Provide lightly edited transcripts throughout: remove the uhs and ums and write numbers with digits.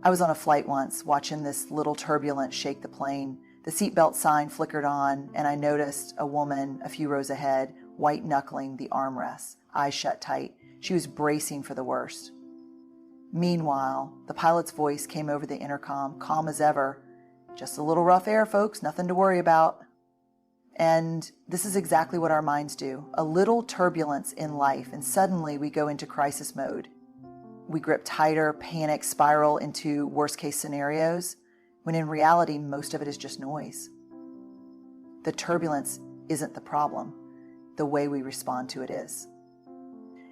I was on a flight once watching this little turbulence shake the plane. The seatbelt sign flickered on, and I noticed a woman a few rows ahead, white-knuckling the armrests, eyes shut tight. She was bracing for the worst. Meanwhile, the pilot's voice came over the intercom, calm as ever. "Just a little rough air, folks, nothing to worry about." And this is exactly what our minds do. A little turbulence in life, and suddenly we go into crisis mode. We grip tighter, panic, spiral into worst-case scenarios, when in reality, most of it is just noise. The turbulence isn't the problem. The way we respond to it is.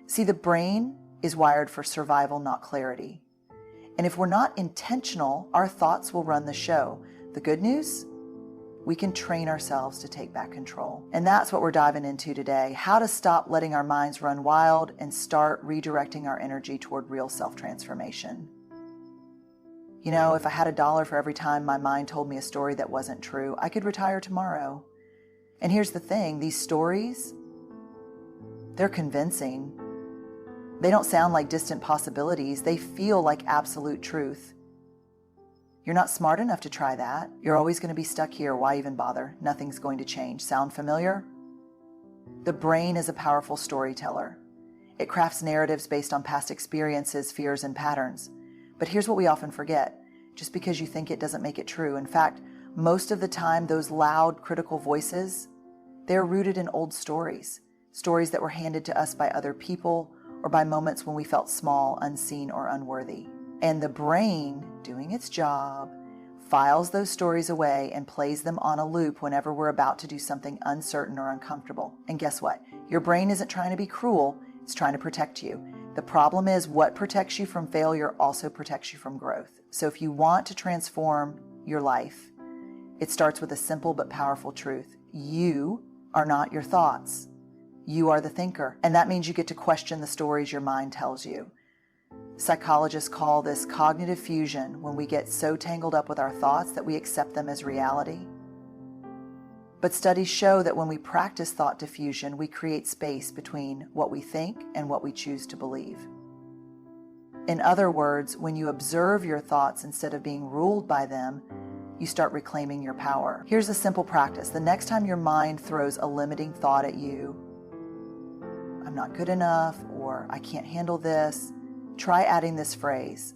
See, the brain is wired for survival, not clarity. And if we're not intentional, our thoughts will run the show. The good news? We can train ourselves to take back control. And that's what we're diving into today. How to stop letting our minds run wild and start redirecting our energy toward real self-transformation. You know, if I had $1 for every time my mind told me a story that wasn't true, I could retire tomorrow. And here's the thing, these stories, they're convincing. They don't sound like distant possibilities. They feel like absolute truth. You're not smart enough to try that. You're always going to be stuck here. Why even bother? Nothing's going to change. Sound familiar? The brain is a powerful storyteller. It crafts narratives based on past experiences, fears, and patterns. But here's what we often forget. Just because you think it doesn't make it true. In fact, most of the time, those loud, critical voices, they're rooted in old stories. Stories that were handed to us by other people or by moments when we felt small, unseen, or unworthy. And the brain, doing its job, files those stories away and plays them on a loop whenever we're about to do something uncertain or uncomfortable. And guess what? Your brain isn't trying to be cruel, it's trying to protect you. The problem is what protects you from failure also protects you from growth. So if you want to transform your life, it starts with a simple but powerful truth. You are not your thoughts. You are the thinker. And that means you get to question the stories your mind tells you. Psychologists call this cognitive fusion, when we get so tangled up with our thoughts that we accept them as reality. But studies show that when we practice thought diffusion, we create space between what we think and what we choose to believe. In other words, when you observe your thoughts instead of being ruled by them, you start reclaiming your power. Here's a simple practice. The next time your mind throws a limiting thought at you, "I'm not good enough," or "I can't handle this," try adding this phrase,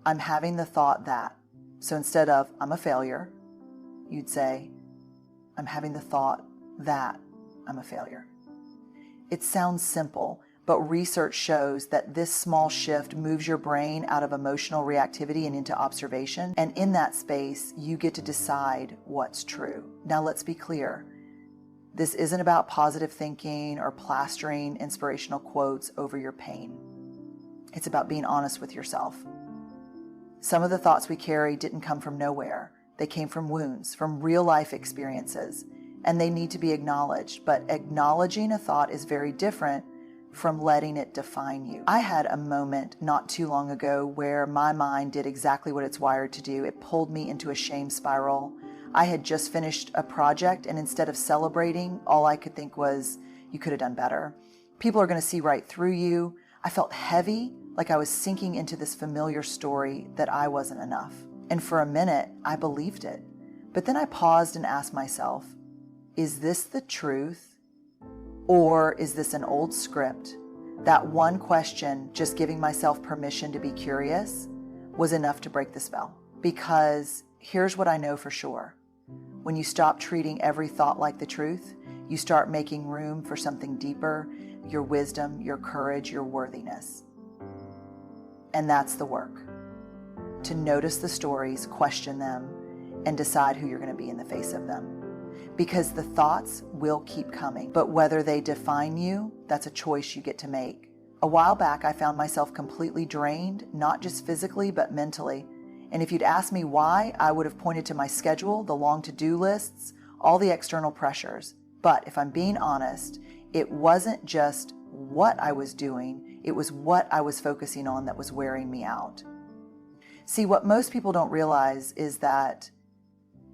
"I'm having the thought that." So instead of "I'm a failure," you'd say, "I'm having the thought that I'm a failure." It sounds simple, but research shows that this small shift moves your brain out of emotional reactivity and into observation. And in that space, you get to decide what's true. Now let's be clear. This isn't about positive thinking or plastering inspirational quotes over your pain. It's about being honest with yourself. Some of the thoughts we carry didn't come from nowhere. They came from wounds, from real life experiences, and they need to be acknowledged. But acknowledging a thought is very different from letting it define you. I had a moment not too long ago where my mind did exactly what it's wired to do. It pulled me into a shame spiral. I had just finished a project, and instead of celebrating, all I could think was, "You could have done better. People are going to see right through you." I felt heavy, like I was sinking into this familiar story that I wasn't enough. And for a minute, I believed it. But then I paused and asked myself, is this the truth? Or is this an old script? That one question, just giving myself permission to be curious, was enough to break the spell. Because here's what I know for sure. When you stop treating every thought like the truth, you start making room for something deeper, your wisdom, your courage, your worthiness. And that's the work. To notice the stories, question them, and decide who you're going to be in the face of them. Because the thoughts will keep coming, but whether they define you, that's a choice you get to make. A while back, I found myself completely drained, not just physically, but mentally. And if you'd asked me why, I would have pointed to my schedule, the long to-do lists, all the external pressures. But if I'm being honest, it wasn't just what I was doing, it was what I was focusing on that was wearing me out. See, what most people don't realize is that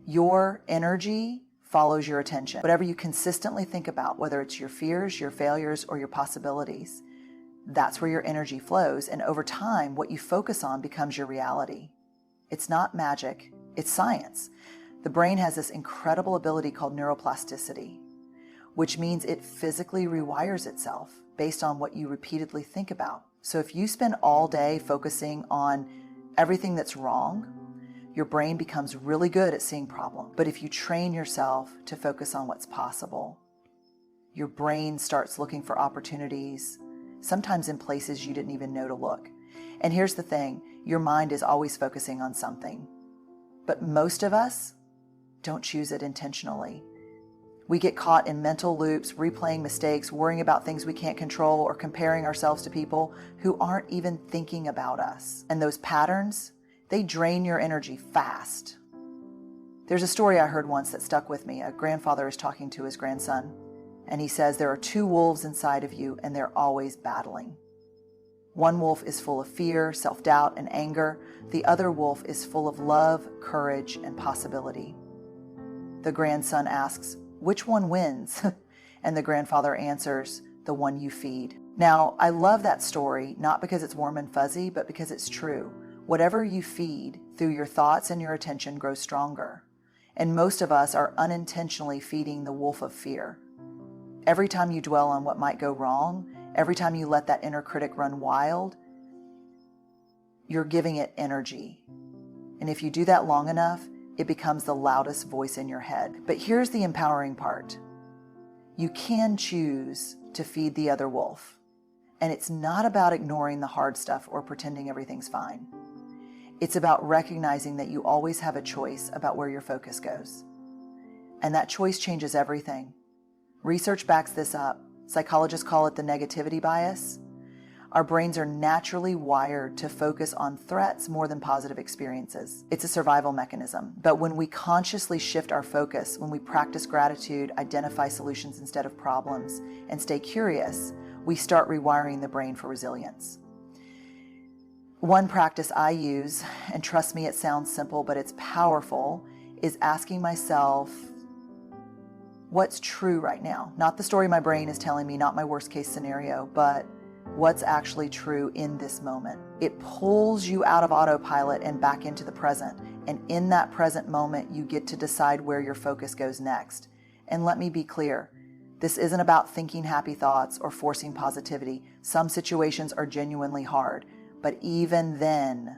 your energy follows your attention. Whatever you consistently think about, whether it's your fears, your failures, or your possibilities, that's where your energy flows. And over time, what you focus on becomes your reality. It's not magic, it's science. The brain has this incredible ability called neuroplasticity, which means it physically rewires itself based on what you repeatedly think about. So if you spend all day focusing on everything that's wrong, your brain becomes really good at seeing problems. But if you train yourself to focus on what's possible, your brain starts looking for opportunities, sometimes in places you didn't even know to look. And here's the thing, your mind is always focusing on something. But most of us don't choose it intentionally. We get caught in mental loops, replaying mistakes, worrying about things we can't control, or comparing ourselves to people who aren't even thinking about us. And those patterns, they drain your energy fast. There's a story I heard once that stuck with me. A grandfather is talking to his grandson, and he says, there are two wolves inside of you, and they're always battling. One wolf is full of fear, self-doubt, and anger. The other wolf is full of love, courage, and possibility. The grandson asks, which one wins? And the grandfather answers, the one you feed. Now, I love that story, not because it's warm and fuzzy, but because it's true. Whatever you feed through your thoughts and your attention grows stronger. And most of us are unintentionally feeding the wolf of fear. Every time you dwell on what might go wrong, every time you let that inner critic run wild, you're giving it energy. And if you do that long enough, it becomes the loudest voice in your head. But here's the empowering part. You can choose to feed the other wolf. And it's not about ignoring the hard stuff or pretending everything's fine. It's about recognizing that you always have a choice about where your focus goes. And that choice changes everything. Research backs this up. Psychologists call it the negativity bias. Our brains are naturally wired to focus on threats more than positive experiences. It's a survival mechanism. But when we consciously shift our focus, when we practice gratitude, identify solutions instead of problems, and stay curious, we start rewiring the brain for resilience. One practice I use, and trust me, it sounds simple, but it's powerful, is asking myself, what's true right now? Not the story my brain is telling me, not my worst case scenario, but what's actually true in this moment. It pulls you out of autopilot and back into the present. And in that present moment, you get to decide where your focus goes next. And let me be clear, this isn't about thinking happy thoughts or forcing positivity. Some situations are genuinely hard, but even then,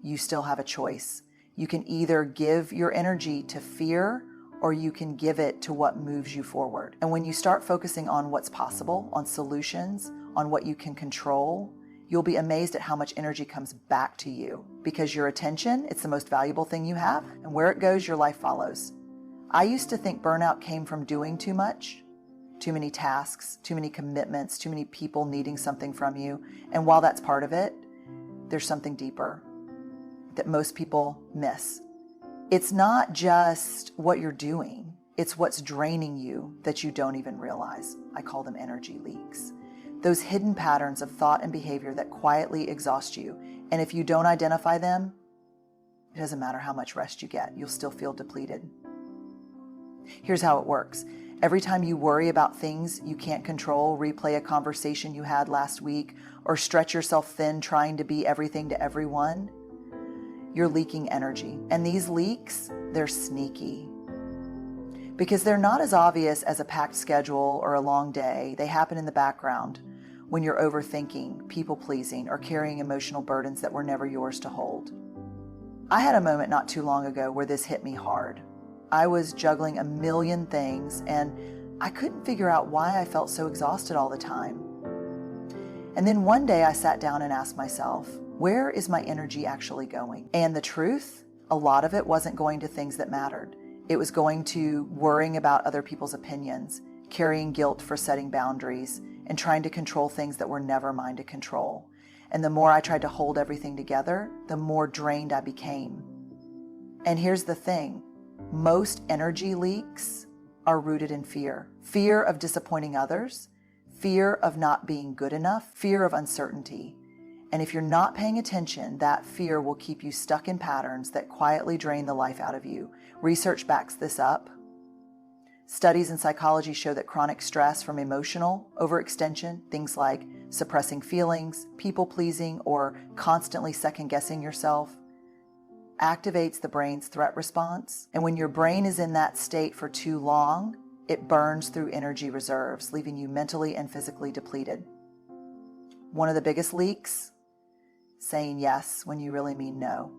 you still have a choice. You can either give your energy to fear, or you can give it to what moves you forward. And when you start focusing on what's possible, on solutions, on what you can control, you'll be amazed at how much energy comes back to you. Because your attention, it's the most valuable thing you have, and where it goes, your life follows. I used to think burnout came from doing too much, too many tasks, too many commitments, too many people needing something from you. And while that's part of it, there's something deeper that most people miss. It's not just what you're doing, it's what's draining you that you don't even realize. I call them energy leaks. Those hidden patterns of thought and behavior that quietly exhaust you. And if you don't identify them, it doesn't matter how much rest you get, you'll still feel depleted. Here's how it works. Every time you worry about things you can't control, replay a conversation you had last week, or stretch yourself thin trying to be everything to everyone, you're leaking energy. And these leaks, they're sneaky. Because they're not as obvious as a packed schedule or a long day. They happen in the background when you're overthinking, people-pleasing, or carrying emotional burdens that were never yours to hold. I had a moment not too long ago where this hit me hard. I was juggling a million things, and I couldn't figure out why I felt so exhausted all the time. And then one day I sat down and asked myself, where is my energy actually going? And the truth, a lot of it wasn't going to things that mattered. It was going to worrying about other people's opinions, carrying guilt for setting boundaries, and trying to control things that were never mine to control. And the more I tried to hold everything together, the more drained I became. And here's the thing, most energy leaks are rooted in fear. Fear of disappointing others, fear of not being good enough, fear of uncertainty. And if you're not paying attention, that fear will keep you stuck in patterns that quietly drain the life out of you. Research backs this up. Studies in psychology show that chronic stress from emotional overextension, things like suppressing feelings, people-pleasing, or constantly second-guessing yourself, activates the brain's threat response. And when your brain is in that state for too long, it burns through energy reserves, leaving you mentally and physically depleted. One of the biggest leaks, saying yes when you really mean no.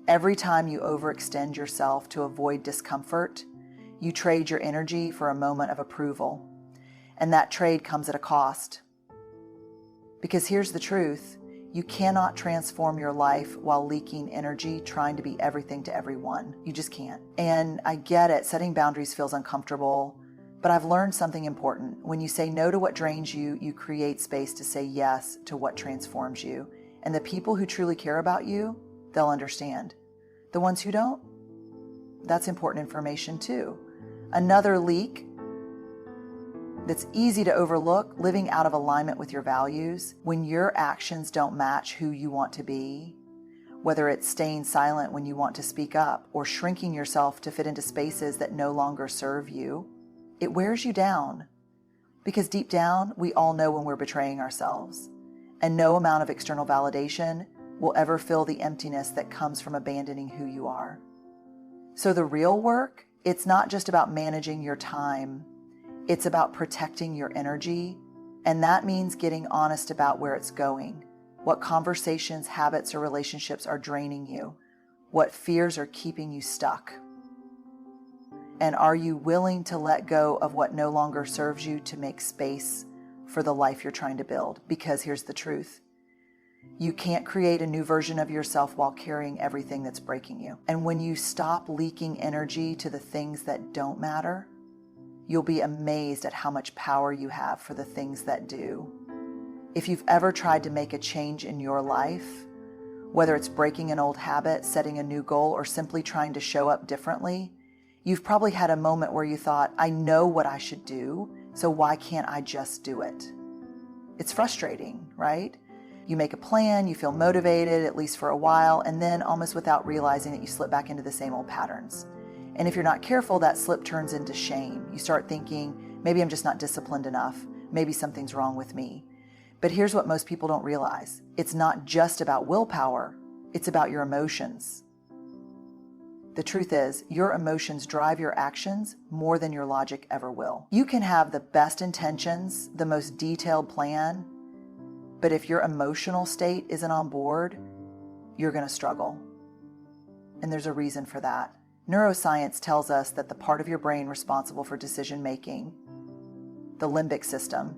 Every time you overextend yourself to avoid discomfort, you trade your energy for a moment of approval. And that trade comes at a cost. Because here's the truth, you cannot transform your life while leaking energy trying to be everything to everyone. You just can't. And I get it, setting boundaries feels uncomfortable, but I've learned something important. When you say no to what drains you, you create space to say yes to what transforms you. And the people who truly care about you, they'll understand. The ones who don't, that's important information too. Another leak that's easy to overlook, living out of alignment with your values. When your actions don't match who you want to be, whether it's staying silent when you want to speak up or shrinking yourself to fit into spaces that no longer serve you, it wears you down. Because deep down, we all know when we're betraying ourselves. And no amount of external validation will ever fill the emptiness that comes from abandoning who you are. So the real work, it's not just about managing your time. It's about protecting your energy, and that means getting honest about where it's going, what conversations, habits, or relationships are draining you, what fears are keeping you stuck. And are you willing to let go of what no longer serves you to make space for the life you're trying to build? Because here's the truth. You can't create a new version of yourself while carrying everything that's breaking you. And when you stop leaking energy to the things that don't matter, you'll be amazed at how much power you have for the things that do. If you've ever tried to make a change in your life, whether it's breaking an old habit, setting a new goal, or simply trying to show up differently, you've probably had a moment where you thought, I know what I should do, so why can't I just do it? It's frustrating, right? You make a plan, you feel motivated, at least for a while, and then almost without realizing that you slip back into the same old patterns. And if you're not careful, that slip turns into shame. You start thinking, maybe I'm just not disciplined enough. Maybe something's wrong with me. But here's what most people don't realize. It's not just about willpower. It's about your emotions. The truth is, your emotions drive your actions more than your logic ever will. You can have the best intentions, the most detailed plan, but if your emotional state isn't on board, you're going to struggle. And there's a reason for that. Neuroscience tells us that the part of your brain responsible for decision making, the limbic system,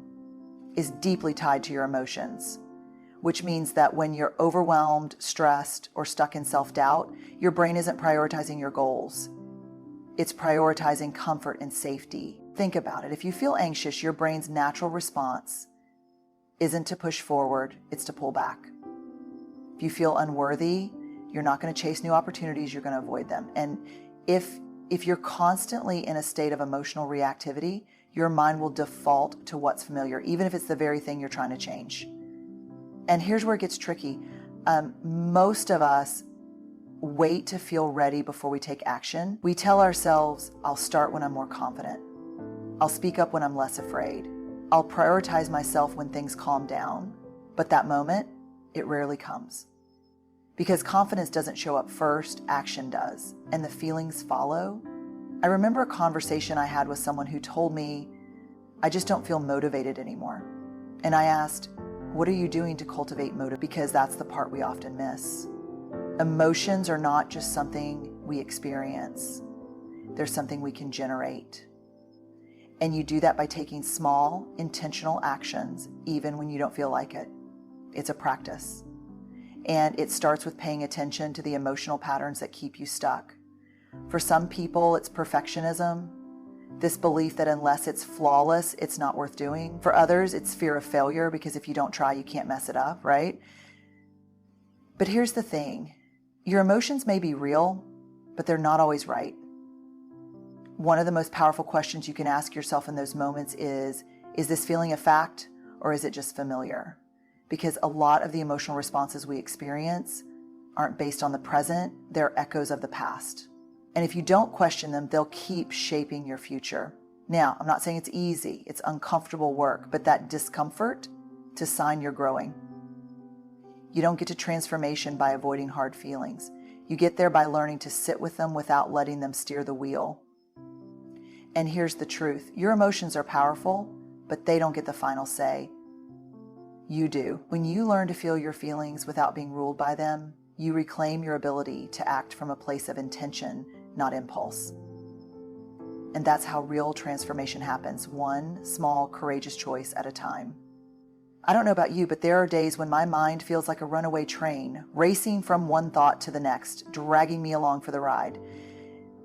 is deeply tied to your emotions, which means that when you're overwhelmed, stressed, or stuck in self-doubt, your brain isn't prioritizing your goals. It's prioritizing comfort and safety. Think about it. If you feel anxious, your brain's natural response isn't to push forward, it's to pull back. If you feel unworthy, you're not going to chase new opportunities, you're going to avoid them. And if you're constantly in a state of emotional reactivity, your mind will default to what's familiar, even if it's the very thing you're trying to change. And here's where it gets tricky. Most of us wait to feel ready before we take action. We tell ourselves, I'll start when I'm more confident. I'll speak up when I'm less afraid. I'll prioritize myself when things calm down. But that moment, it rarely comes. Because confidence doesn't show up first, action does, and the feelings follow. I remember a conversation I had with someone who told me, I just don't feel motivated anymore. And I asked, what are you doing to cultivate motive? Because that's the part we often miss. Emotions are not just something we experience. They're something we can generate. And you do that by taking small, intentional actions, even when you don't feel like it. It's a practice. And it starts with paying attention to the emotional patterns that keep you stuck. For some people, it's perfectionism, this belief that unless it's flawless, it's not worth doing. For others, it's fear of failure, because if you don't try, you can't mess it up, right? But here's the thing. Your emotions may be real, but they're not always right. One of the most powerful questions you can ask yourself in those moments is this feeling a fact, or is it just familiar? Because a lot of the emotional responses we experience aren't based on the present, they're echoes of the past. And if you don't question them, they'll keep shaping your future. Now, I'm not saying it's easy, it's uncomfortable work, but that discomfort is a sign you're growing. You don't get to transformation by avoiding hard feelings. You get there by learning to sit with them without letting them steer the wheel. And here's the truth. Your emotions are powerful, but they don't get the final say. You do. When you learn to feel your feelings without being ruled by them, you reclaim your ability to act from a place of intention, not impulse. And that's how real transformation happens, one small, courageous choice at a time. I don't know about you, but there are days when my mind feels like a runaway train, racing from one thought to the next, dragging me along for the ride.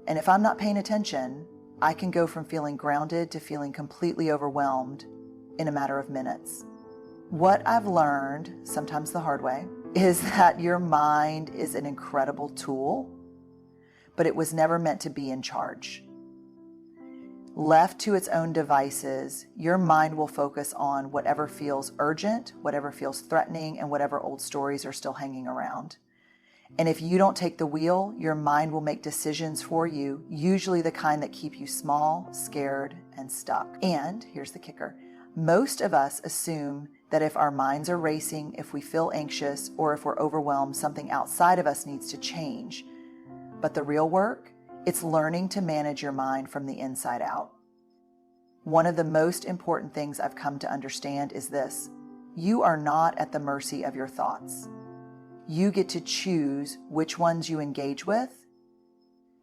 And if I'm not paying attention, I can go from feeling grounded to feeling completely overwhelmed in a matter of minutes. What I've learned, sometimes the hard way, is that your mind is an incredible tool, but it was never meant to be in charge. Left to its own devices, your mind will focus on whatever feels urgent, whatever feels threatening, and whatever old stories are still hanging around. And if you don't take the wheel, your mind will make decisions for you, usually the kind that keep you small, scared, and stuck. And here's the kicker. Most of us assume that if our minds are racing, if we feel anxious, or if we're overwhelmed, something outside of us needs to change. But the real work, it's learning to manage your mind from the inside out. One of the most important things I've come to understand is this: you are not at the mercy of your thoughts. You get to choose which ones you engage with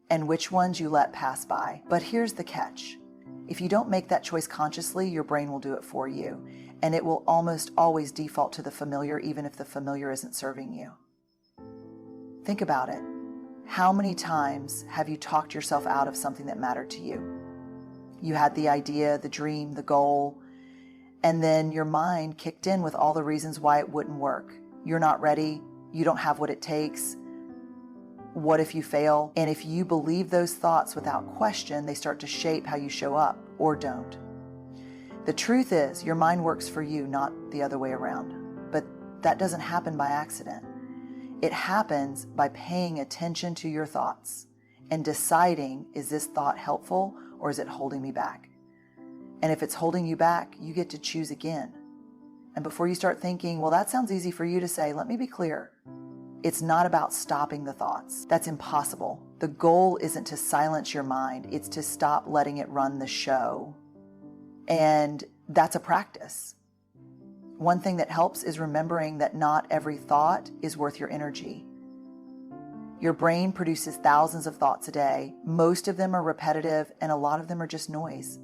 and which ones you let pass by. But here's the catch. If you don't make that choice consciously, your brain will do it for you, and it will almost always default to the familiar, even if the familiar isn't serving you. Think about it. How many times have you talked yourself out of something that mattered to you? You had the idea, the dream, the goal, and then your mind kicked in with all the reasons why it wouldn't work. You're not ready. You don't have what it takes. What if you fail? And if you believe those thoughts without question, they start to shape how you show up or don't. The truth is, your mind works for you, not the other way around. But that doesn't happen by accident. It happens by paying attention to your thoughts and deciding, is this thought helpful or is it holding me back? And if it's holding you back, you get to choose again. And before you start thinking, well, that sounds easy for you to say, let me be clear. It's not about stopping the thoughts. That's impossible. The goal isn't to silence your mind. It's to stop letting it run the show. And that's a practice. One thing that helps is remembering that not every thought is worth your energy. Your brain produces thousands of thoughts a day. Most of them are repetitive, and a lot of them are just noise.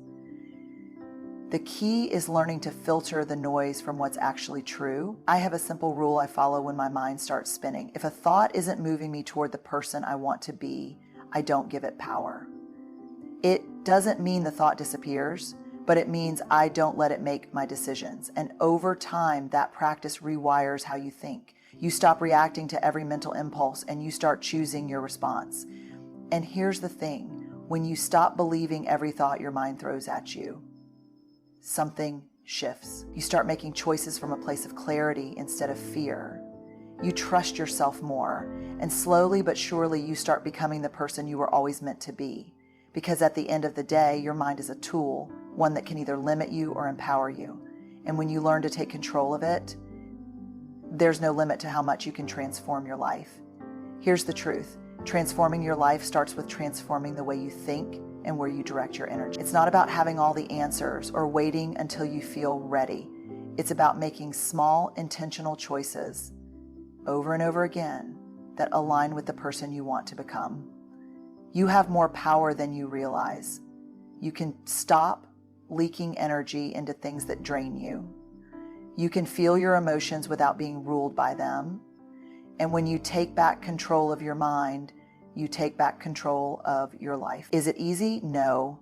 The key is learning to filter the noise from what's actually true. I have a simple rule I follow when my mind starts spinning. If a thought isn't moving me toward the person I want to be, I don't give it power. It doesn't mean the thought disappears, but it means I don't let it make my decisions. And over time, that practice rewires how you think. You stop reacting to every mental impulse and you start choosing your response. And here's the thing, when you stop believing every thought your mind throws at you, something shifts. You start making choices from a place of clarity instead of fear. You trust yourself more, and slowly but surely you start becoming the person you were always meant to be. Because at the end of the day, your mind is a tool, one that can either limit you or empower you. And when you learn to take control of it, there's no limit to how much you can transform your life. Here's the truth. Transforming your life starts with transforming the way you think and where you direct your energy. It's not about having all the answers or waiting until you feel ready. It's about making small, intentional choices over and over again that align with the person you want to become. You have more power than you realize. You can stop leaking energy into things that drain you. You can feel your emotions without being ruled by them. And when you take back control of your mind, you take back control of your life. Is it easy? No.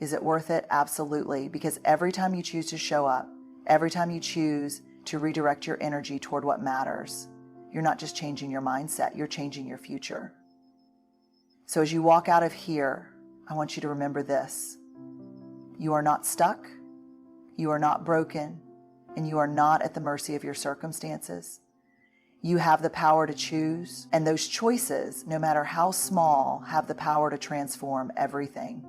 Is it worth it? Absolutely. Because every time you choose to show up, every time you choose to redirect your energy toward what matters, you're not just changing your mindset, you're changing your future. So as you walk out of here, I want you to remember this. You are not stuck, you are not broken, and you are not at the mercy of your circumstances. You have the power to choose, and those choices, no matter how small, have the power to transform everything.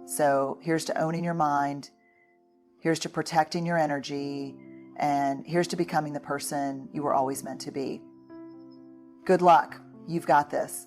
So here's to owning your mind, here's to protecting your energy, and here's to becoming the person you were always meant to be. Good luck. You've got this.